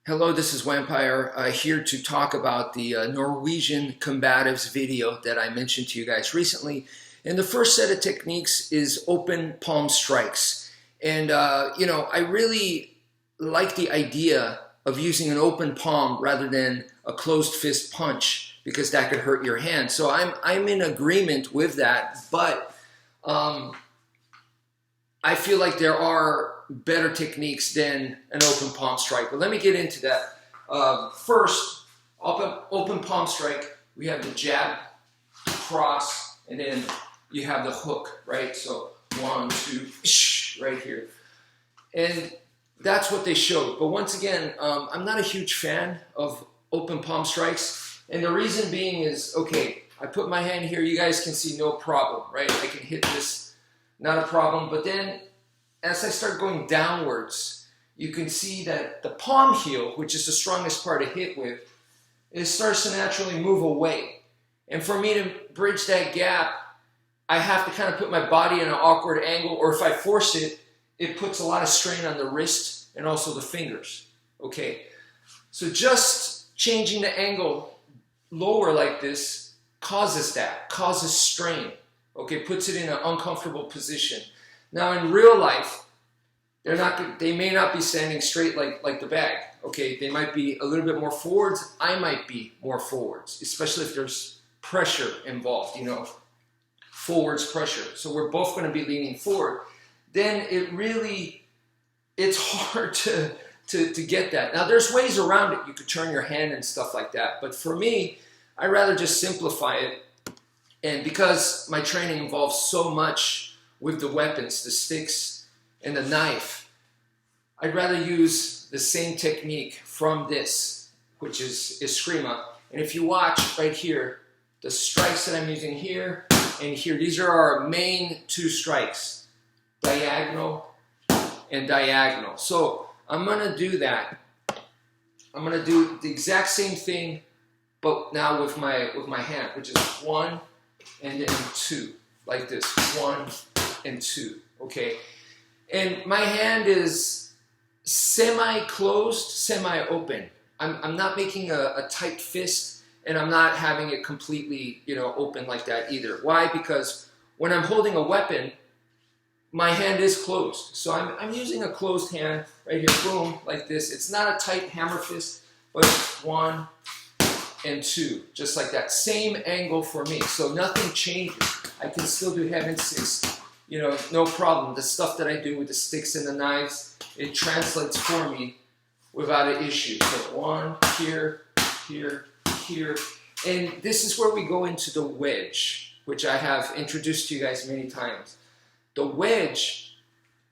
Hello, this is Wmpyr here to talk about the Norwegian combatives video that I mentioned to you guys recently. And the first set of techniques is open palm strikes. And I really like the idea of using an open palm rather than a closed fist punch because that could hurt your hand. So I'm in agreement with that, but I feel like there are better techniques than an open palm strike. But let me get into that. First, open palm strike, we have the jab, cross, and then you have the hook, right? So 1, 2, right here. And that's what they showed. But once again, I'm not a huge fan of open palm strikes. And the reason being is, okay, I put my hand here, you guys can see no problem, right? I can hit this, not a problem. But then as I start going downwards, you can see that the palm heel, which is the strongest part to hit with, it starts to naturally move away. And for me to bridge that gap, I have to kind of put my body in an awkward angle, or if I force it, it puts a lot of strain on the wrist and also the fingers, okay? So just changing the angle lower like this causes strain, okay? Puts it in an uncomfortable position. Now in real life, they may not be standing straight like the bag, okay? They might be a little bit more forwards. I might be more forwards, especially if there's pressure involved, forwards pressure. So we're both going to be leaning forward. Then it's hard to get that. Now there's ways around it. You could turn your hand and stuff like that. But for me, I'd rather just simplify it. And because my training involves so much with the weapons, the sticks and the knife, I'd rather use the same technique from this, which is Escrima. And if you watch right here, the strikes that I'm using here and here, these are our main two strikes, diagonal and diagonal. So I'm gonna do that. I'm gonna do the exact same thing, but now with my hand, which is 1 and then 2, like this, 1 and 2, okay? And my hand is semi-closed, semi-open. I'm not making a tight fist, and I'm not having it completely, open like that either. Why? Because when I'm holding a weapon, my hand is closed. So I'm using a closed hand right here, boom, like this. It's not a tight hammer fist, but 1 and 2, just like that. Same angle for me, so nothing changes. I can still do head and six, no problem. The stuff that I do with the sticks and the knives, it translates for me without an issue. So 1, here, here, here. And this is where we go into the wedge, which I have introduced to you guys many times. The wedge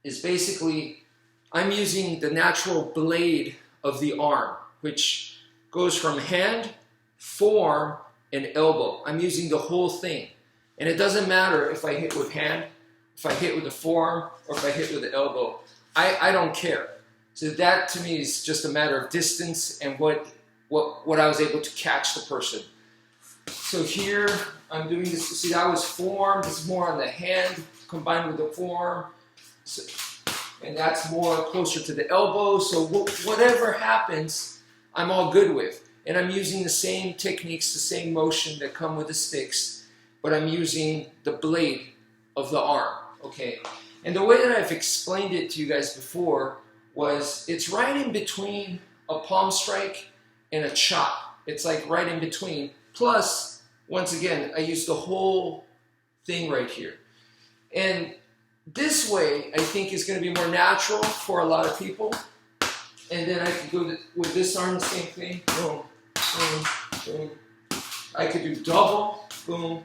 is basically, I'm using the natural blade of the arm, which goes from hand, forearm, and elbow. I'm using the whole thing. And it doesn't matter if I hit with hand, if I hit with the forearm, or if I hit with the elbow. I don't care. So that to me is just a matter of distance and what I was able to catch the person. So here I'm doing this. See, that was forearm. This is more on the hand combined with the forearm. So, and that's more closer to the elbow. So whatever happens, I'm all good with. And I'm using the same techniques, the same motion that come with the sticks, but I'm using the blade of the arm, okay? And the way that I've explained it to you guys before was it's right in between a palm strike and a chop. It's like right in between. Plus, once again, I use the whole thing right here. And this way, I think, is going to be more natural for a lot of people. And then I can go with this arm, the same thing. Boom, boom, boom. I could do double, boom.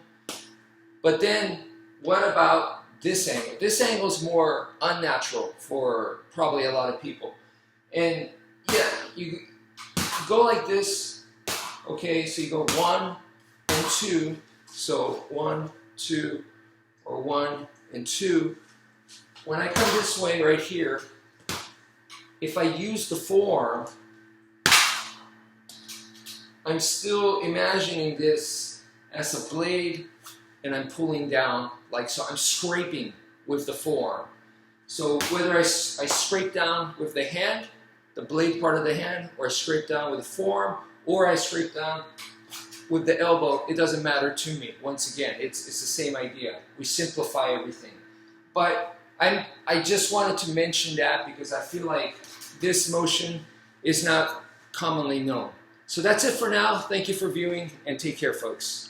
But then, what about this angle? This angle is more unnatural for probably a lot of people. And yeah, you go like this, okay? So you go 1 and 2. So 1, 2, or 1 and 2. When I come this way right here, if I use the forearm, I'm still imagining this as a blade and I'm pulling down, like so I'm scraping with the forearm. So whether I scrape down with the hand, the blade part of the hand, or I scrape down with the forearm, or I scrape down with the elbow. It doesn't matter to me. Once again, it's the same idea. We simplify everything. But I just wanted to mention that because I feel like this motion is not commonly known. So that's it for now. Thank you for viewing, and take care, folks.